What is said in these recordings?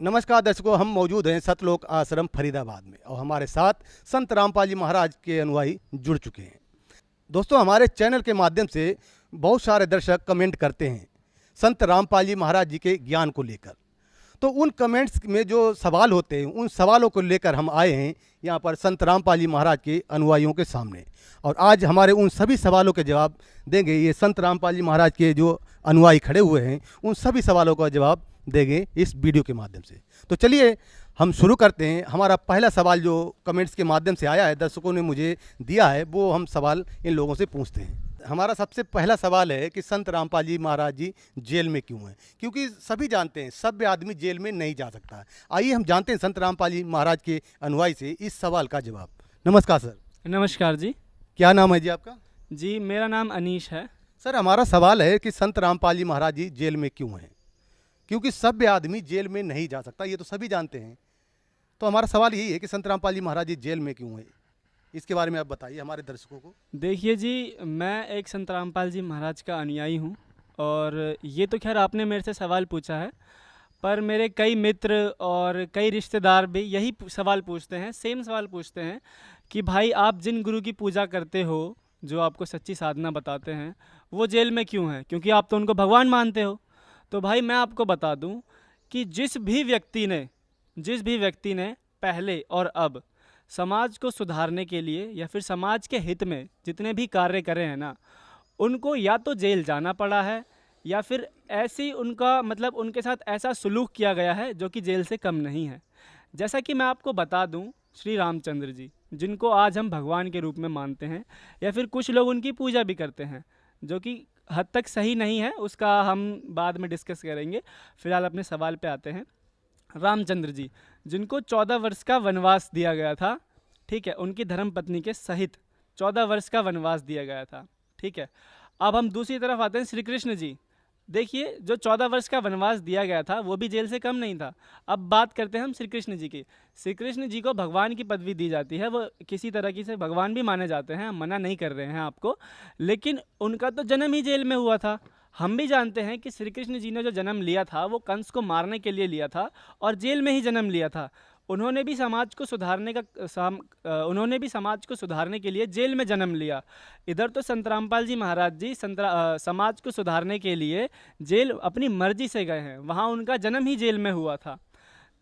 नमस्कार दर्शकों, हम मौजूद हैं सतलोक आश्रम फरीदाबाद में और हमारे साथ संत रामपाल जी महाराज के अनुयायी जुड़ चुके हैं। दोस्तों, हमारे चैनल के माध्यम से बहुत सारे दर्शक कमेंट करते हैं संत रामपाल जी महाराज जी के ज्ञान को लेकर। तो उन कमेंट्स में जो सवाल होते हैं, उन सवालों को लेकर हम आए हैं यहाँ पर संत रामपाल जी महाराज के अनुयायियों के सामने। और आज हमारे उन सभी सवालों के जवाब देंगे ये संत रामपाल जी महाराज के जो अनुयायी खड़े हुए हैं, उन सभी सवालों का जवाब देंगे इस वीडियो के माध्यम से। तो चलिए हम शुरू करते हैं। हमारा पहला सवाल जो कमेंट्स के माध्यम से आया है, दर्शकों ने मुझे दिया है, वो हम सवाल इन लोगों से पूछते हैं। हमारा सबसे पहला सवाल है कि संत रामपाल जी महाराज जी जेल में क्यों हैं? क्योंकि सभी जानते हैं सभ्य आदमी जेल में नहीं जा सकता। आइए हम जानते हैं संत रामपाल जी महाराज के अनुयायी से इस सवाल का जवाब। नमस्कार सर। नमस्कार जी। क्या नाम है जी आपका? जी, मेरा नाम अनीश है। सर, हमारा सवाल है कि संत रामपाल जी महाराज जी जेल में क्यों हैं? क्योंकि सभ्य आदमी जेल में नहीं जा सकता, ये तो सभी जानते हैं। तो हमारा सवाल यही है कि संत रामपाल जी महाराज जी जेल में क्यों हैं? इसके बारे में आप बताइए हमारे दर्शकों को। देखिए जी, मैं एक संत रामपाल जी महाराज का अनुयायी हूँ और ये तो खैर आपने मेरे से सवाल पूछा है, पर मेरे कई मित्र और कई रिश्तेदार भी यही सवाल पूछते हैं, सेम सवाल पूछते हैं कि भाई आप जिन गुरु की पूजा करते हो, जो आपको सच्ची साधना बताते हैं, वो जेल में क्यों हैं? क्योंकि आप तो उनको भगवान मानते हो। तो भाई मैं आपको बता दूं कि जिस भी व्यक्ति ने पहले और अब समाज को सुधारने के लिए या फिर समाज के हित में जितने भी कार्य करे हैं ना, उनको या तो जेल जाना पड़ा है या फिर ऐसी उनके साथ ऐसा सुलूक किया गया है जो कि जेल से कम नहीं है। जैसा कि मैं आपको बता दूं, श्री रामचंद्र जी, जिनको आज हम भगवान के रूप में मानते हैं या फिर कुछ लोग उनकी पूजा भी करते हैं, जो कि हद तक सही नहीं है, उसका हम बाद में डिस्कस करेंगे। फिलहाल अपने सवाल पे आते हैं। रामचंद्र जी, जिनको 14 वर्ष का वनवास दिया गया था, ठीक है, उनकी धर्मपत्नी के सहित 14 वर्ष का वनवास दिया गया था, ठीक है। अब हम दूसरी तरफ आते हैं श्री कृष्ण जी। देखिए, जो 14 वर्ष का वनवास दिया गया था वो भी जेल से कम नहीं था। अब बात करते हैं हम श्री कृष्ण जी की। श्री कृष्ण जी को भगवान की पदवी दी जाती है, वो किसी तरह से भगवान भी माने जाते हैं, हम मना नहीं कर रहे हैं आपको, लेकिन उनका तो जन्म ही जेल में हुआ था। हम भी जानते हैं कि श्री कृष्ण जी ने जो जन्म लिया था वो कंस को मारने के लिए लिया था और जेल में ही जन्म लिया था। उन्होंने भी समाज को सुधारने के लिए जेल में जन्म लिया। इधर तो संत रामपाल जी महाराज जी समाज को सुधारने के लिए जेल अपनी मर्जी से गए हैं, वहाँ उनका जन्म ही जेल में हुआ था।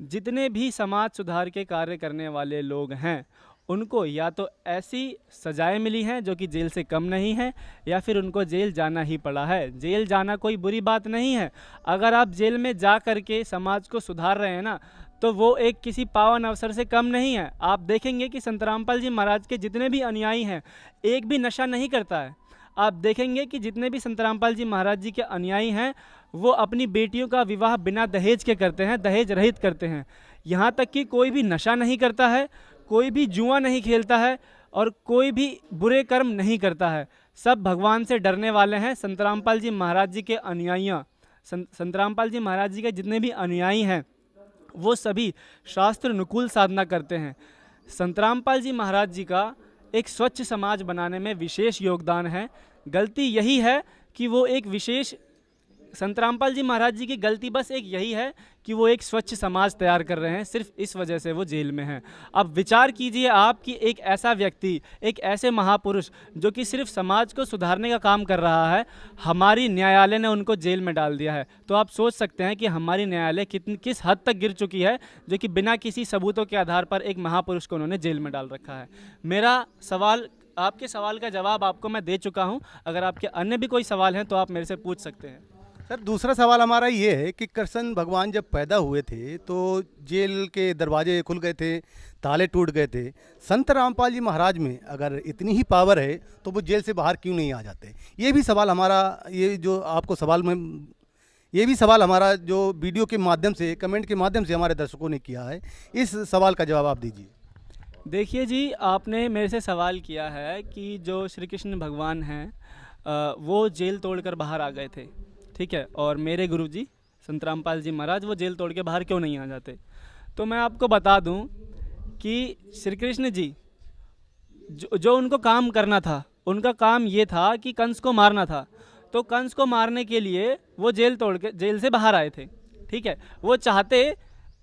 जितने भी समाज सुधार के कार्य करने वाले लोग हैं, उनको या तो ऐसी सजाएं मिली हैं जो कि जेल से कम नहीं है, या फिर उनको जेल जाना ही पड़ा है। जेल जाना कोई बुरी बात नहीं है। अगर आप जेल में जा करके समाज को सुधार रहे हैं ना, तो वो एक किसी पावन अवसर से कम नहीं है। आप देखेंगे कि संत रामपाल जी महाराज के जितने भी अनुयायी हैं, एक भी नशा नहीं करता है। आप देखेंगे कि जितने भी संत रामपाल जी महाराज जी के अनुयायी हैं, वो अपनी बेटियों का विवाह बिना दहेज के करते हैं, दहेज रहित करते हैं। यहाँ तक कि कोई भी नशा नहीं करता है, कोई भी जुआ नहीं खेलता है और कोई भी बुरे कर्म नहीं करता है। सब भगवान से डरने वाले हैं। संत रामपाल जी महाराज जी के अनुयायी, संत रामपाल जी महाराज जी के जितने भी अनुयायी हैं, वो सभी शास्त्र अनुकूल साधना करते हैं। संत रामपाल जी महाराज जी का एक स्वच्छ समाज बनाने में विशेष योगदान है। गलती यही है कि वो एक विशेष संत रामपाल जी महाराज जी की गलती बस एक यही है कि वो एक स्वच्छ समाज तैयार कर रहे हैं, सिर्फ इस वजह से वो जेल में हैं। अब विचार कीजिए आप कि एक ऐसा व्यक्ति, एक ऐसे महापुरुष जो कि सिर्फ समाज को सुधारने का काम कर रहा है, हमारी न्यायालय ने उनको जेल में डाल दिया है। तो आप सोच सकते हैं कि हमारी न्यायालय किस हद तक गिर चुकी है, जो कि बिना किसी सबूतों के आधार पर एक महापुरुष को उन्होंने जेल में डाल रखा है। मेरा सवाल, आपके सवाल का जवाब आपको मैं दे चुका हूँ। अगर आपके अन्य भी कोई सवाल हैं तो आप मेरे से पूछ सकते हैं। सर, दूसरा सवाल हमारा ये है कि कृष्ण भगवान जब पैदा हुए थे तो जेल के दरवाजे खुल गए थे, ताले टूट गए थे। संत रामपाल जी महाराज में अगर इतनी ही पावर है तो वो जेल से बाहर क्यों नहीं आ जाते? ये भी सवाल हमारा, ये जो वीडियो के माध्यम से, कमेंट के माध्यम से हमारे दर्शकों ने किया है। इस सवाल का जवाब आप दीजिए। देखिए जी, आपने मेरे से सवाल किया है कि जो श्री कृष्ण भगवान हैं, वो जेल तोड़कर बाहर आ गए थे, ठीक है, और मेरे गुरुजी संत रामपाल जी महाराज वो जेल तोड़ के बाहर क्यों नहीं आ जाते? तो मैं आपको बता दूं कि श्री कृष्ण जी जो उनको काम करना था, उनका काम ये था कि कंस को मारना था। तो कंस को मारने के लिए वो जेल से बाहर आए थे, ठीक है। वो चाहते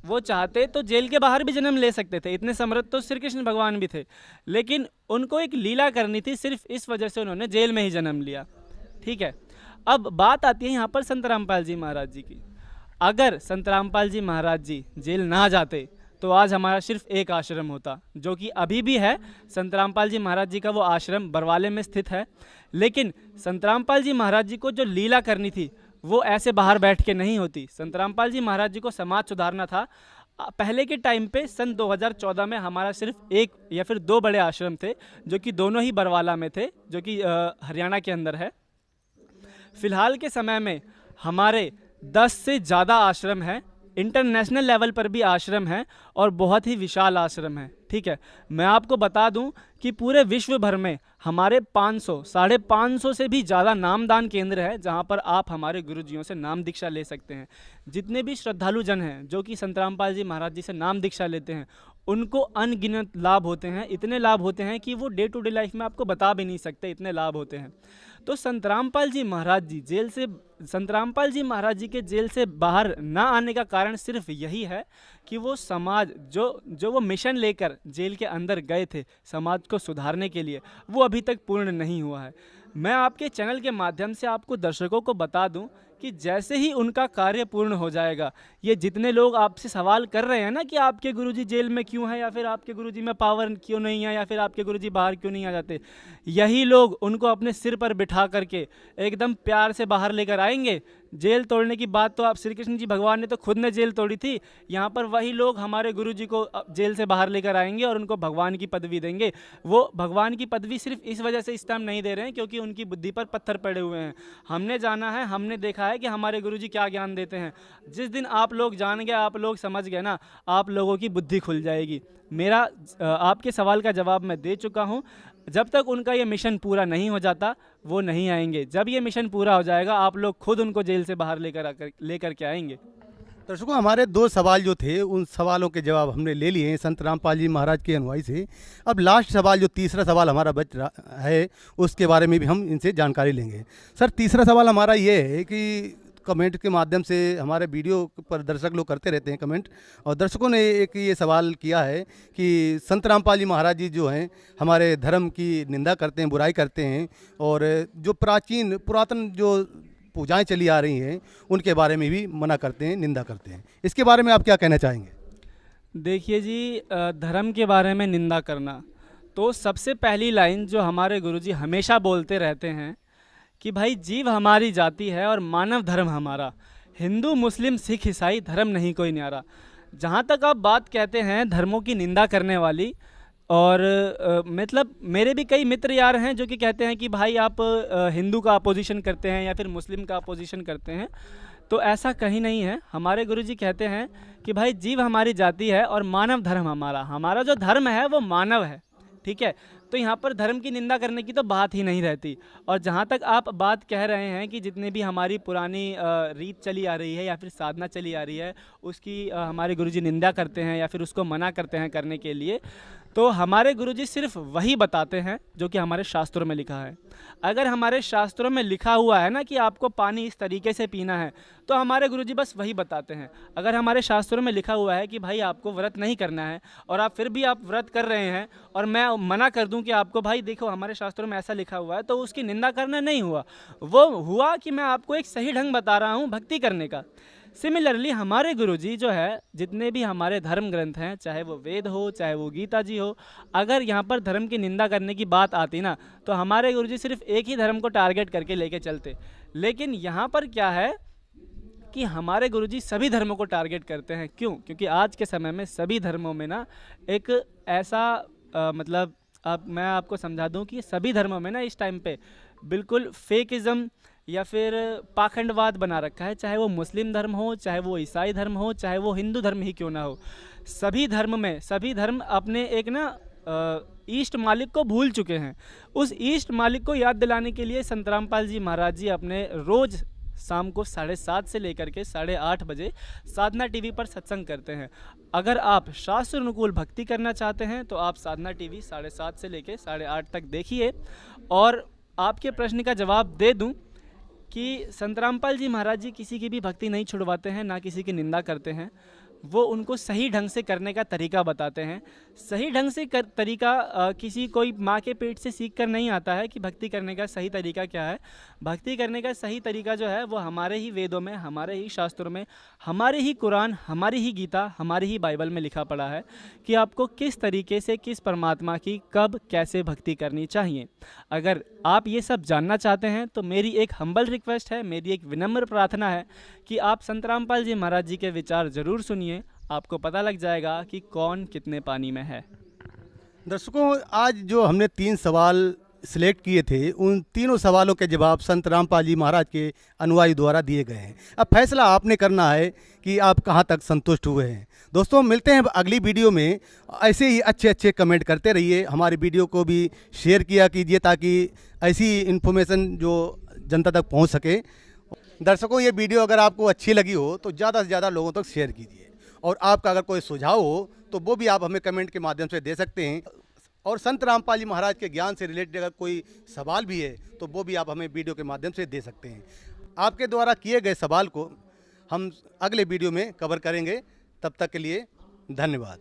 वो चाहते तो जेल के बाहर भी जन्म ले सकते थे, इतने समर्थ तो श्री कृष्ण भगवान भी थे, लेकिन उनको एक लीला करनी थी, सिर्फ इस वजह से उन्होंने जेल में ही जन्म लिया। ठीक है, अब बात आती है यहाँ पर संत रामपाल जी महाराज जी की। अगर संत रामपाल जी महाराज जी जेल ना जाते तो आज हमारा सिर्फ एक आश्रम होता, जो कि अभी भी है। संत रामपाल जी महाराज जी का वो आश्रम बरवाले में स्थित है। लेकिन संत रामपाल जी महाराज जी को जो लीला करनी थी वो ऐसे बाहर बैठ के नहीं होती। संत रामपाल जी महाराज जी को समाज सुधारना था। पहले के टाइम पे सन 2014 में हमारा सिर्फ एक या फिर दो बड़े आश्रम थे, जो कि दोनों ही बरवाला में थे, जो कि हरियाणा के अंदर है। फिलहाल के समय में हमारे 10 से ज़्यादा आश्रम हैं, इंटरनेशनल लेवल पर भी आश्रम हैं और बहुत ही विशाल आश्रम है। ठीक है, मैं आपको बता दूं कि पूरे विश्व भर में हमारे 500-550 से भी ज़्यादा नामदान केंद्र है, जहां पर आप हमारे गुरुजियों से नाम दीक्षा ले सकते हैं। जितने भी श्रद्धालु जन हैं जो कि संत रामपाल जी महाराज जी से नाम दीक्षा लेते हैं, उनको अनगिनत लाभ होते हैं। इतने लाभ होते हैं कि वो डे टू डे लाइफ में आपको बता भी नहीं सकते, इतने लाभ होते हैं। तो संत रामपाल जी महाराज जी संत रामपाल जी महाराज जी के जेल से बाहर ना आने का कारण सिर्फ यही है कि वो समाज जो वो मिशन लेकर जेल के अंदर गए थे समाज को सुधारने के लिए, वो अभी तक पूर्ण नहीं हुआ है। मैं आपके चैनल के माध्यम से आपको दर्शकों को बता दूं कि जैसे ही उनका कार्य पूर्ण हो जाएगा, ये जितने लोग आपसे सवाल कर रहे हैं ना कि आपके गुरुजी जेल में क्यों हैं, या फिर आपके गुरुजी में पावर क्यों नहीं है, या फिर आपके गुरुजी बाहर क्यों नहीं आ जाते, यही लोग उनको अपने सिर पर बिठा करके एकदम प्यार से बाहर लेकर आएंगे। जेल तोड़ने की बात तो आप श्री कृष्ण जी भगवान ने तो खुद ने जेल तोड़ी थी, यहाँ पर वही लोग हमारे गुरुजी को जेल से बाहर लेकर आएंगे और उनको भगवान की पदवी देंगे। वो भगवान की पदवी सिर्फ इस वजह से इस टाइम नहीं दे रहे हैं क्योंकि उनकी बुद्धि पर पत्थर पड़े हुए हैं। हमने जाना है, हमने देखा है कि हमारे गुरुजी क्या ज्ञान देते हैं। जिस दिन आप लोग जान गए, आप लोग समझ गए ना, आप लोगों की बुद्धि खुल जाएगी। मेरा आपके सवाल का जवाब मैं दे चुका हूँ। जब तक उनका ये मिशन पूरा नहीं हो जाता वो नहीं आएंगे। जब ये मिशन पूरा हो जाएगा आप लोग खुद उनको जेल से बाहर लेकर के आएंगे। दर्शकों, हमारे दो सवाल जो थे उन सवालों के जवाब हमने ले लिए हैं संत रामपाल जी महाराज के अनुयायी से। अब लास्ट सवाल, जो तीसरा सवाल हमारा बच रहा है, उसके बारे में भी हम इनसे जानकारी लेंगे। सर, तीसरा सवाल हमारा ये है कि कमेंट के माध्यम से हमारे वीडियो पर दर्शक लोग करते रहते हैं कमेंट, और दर्शकों ने एक ये सवाल किया है कि संत रामपाल जी महाराज जी जो हैं हमारे धर्म की निंदा करते हैं, बुराई करते हैं, और जो पुरातन जो पूजाएं चली आ रही हैं उनके बारे में भी मना करते हैं, निंदा करते हैं। इसके बारे में आप क्या कहना चाहेंगे? देखिए जी, धर्म के बारे में निंदा करना तो सबसे पहली लाइन जो हमारे गुरुजी हमेशा बोलते रहते हैं कि भाई जीव हमारी जाति है और मानव धर्म हमारा, हिंदू मुस्लिम सिख ईसाई धर्म नहीं कोई न्यारा। जहाँ तक आप बात कहते हैं धर्मों की निंदा करने वाली, और मतलब मेरे भी कई मित्र यार हैं जो कि कहते हैं कि भाई आप हिंदू का अपोजिशन करते हैं या फिर मुस्लिम का अपोजिशन करते हैं, तो ऐसा कहीं नहीं है। हमारे गुरुजी कहते हैं कि भाई जीव हमारी जाति है और मानव धर्म हमारा, हमारा जो धर्म है वो मानव है। ठीक है, तो यहाँ पर धर्म की निंदा करने की तो बात ही नहीं रहती। और जहाँ तक आप बात कह रहे हैं कि जितने भी हमारी पुरानी रीत चली आ रही है या फिर साधना चली आ रही है उसकी हमारे गुरुजी निंदा करते हैं या फिर उसको मना करते हैं करने के लिए, तो हमारे गुरुजी सिर्फ वही बताते हैं जो कि हमारे शास्त्रों में लिखा है। अगर हमारे शास्त्रों में लिखा हुआ है ना कि आपको पानी इस तरीके से पीना है, तो हमारे गुरुजी बस वही बताते हैं। अगर हमारे शास्त्रों में लिखा हुआ है कि भाई आपको व्रत नहीं करना है और आप फिर भी आप व्रत कर रहे हैं और मैं मना कर दूं कि आपको भाई देखो हमारे शास्त्रों में ऐसा लिखा हुआ है, तो उसकी निंदा करना नहीं हुआ, वो हुआ कि मैं आपको एक सही ढंग बता रहा हूँ भक्ति करने का। सिमिलरली हमारे गुरुजी जो है जितने भी हमारे धर्म ग्रंथ हैं, चाहे वो वेद हो चाहे वो गीता जी हो, अगर यहाँ पर धर्म की निंदा करने की बात आती ना तो हमारे गुरुजी सिर्फ एक ही धर्म को टारगेट करके लेके चलते। लेकिन यहाँ पर क्या है कि हमारे गुरुजी सभी धर्मों को टारगेट करते हैं। क्यों? क्योंकि आज के समय में सभी धर्मों में ना एक ऐसा मतलब अब मैं आपको समझा दूं कि सभी धर्मों में ना इस टाइम पे बिल्कुल फेकिज़म या फिर पाखंडवाद बना रखा है। चाहे वो मुस्लिम धर्म हो, चाहे वो ईसाई धर्म हो, चाहे वो हिंदू धर्म ही क्यों ना हो, सभी धर्म अपने एक ना ईष्ट मालिक को भूल चुके हैं। उस ईष्ट मालिक को याद दिलाने के लिए संत रामपाल जी महाराज जी अपने रोज़ शाम को 7:30 से लेकर के 8:30 बजे साधना टीवी पर सत्संग करते हैं। अगर आप शास्त्र अनुकूल भक्ति करना चाहते हैं तो आप साधना टीवी 7:30 से लेकर 8:30 तक देखिए। और आपके प्रश्न का जवाब दे दूं कि संत रामपाल जी महाराज जी किसी की भी भक्ति नहीं छुड़वाते हैं, ना किसी की निंदा करते हैं। वो उनको सही ढंग से करने का तरीका बताते हैं। सही ढंग से तरीका किसी कोई माँ के पेट से सीख कर नहीं आता है कि भक्ति करने का सही तरीका क्या है। भक्ति करने का सही तरीका जो है वो हमारे ही वेदों में, हमारे ही शास्त्रों में, हमारे ही कुरान, हमारी ही गीता, हमारी ही बाइबल में लिखा पड़ा है कि आपको किस तरीके से किस परमात्मा की कब कैसे भक्ति करनी चाहिए। अगर आप ये सब जानना चाहते हैं तो मेरी एक हम्बल रिक्वेस्ट है, मेरी एक विनम्र प्रार्थना है कि आप संत रामपाल जी महाराज जी के विचार ज़रूर सुनिए। आपको पता लग जाएगा कि कौन कितने पानी में है। दर्शकों, आज जो हमने 3 सवाल सिलेक्ट किए थे, उन तीनों सवालों के जवाब संत रामपाल जी महाराज के अनुयायी द्वारा दिए गए हैं। अब फैसला आपने करना है कि आप कहाँ तक संतुष्ट हुए हैं। दोस्तों, मिलते हैं अगली वीडियो में। ऐसे ही अच्छे अच्छे कमेंट करते रहिए, हमारी वीडियो को भी शेयर किया कीजिए ताकि ऐसी इन्फॉर्मेशन जो जनता तक पहुँच सके। दर्शकों, ये वीडियो अगर आपको अच्छी लगी हो तो ज़्यादा से ज़्यादा लोगों तक शेयर कीजिए, और आपका अगर कोई सुझाव हो तो वो भी आप हमें कमेंट के माध्यम से दे सकते हैं। और संत रामपाल जी महाराज के ज्ञान से रिलेटेड अगर कोई सवाल भी है तो वो भी आप हमें वीडियो के माध्यम से दे सकते हैं। आपके द्वारा किए गए सवाल को हम अगले वीडियो में कवर करेंगे। तब तक के लिए धन्यवाद।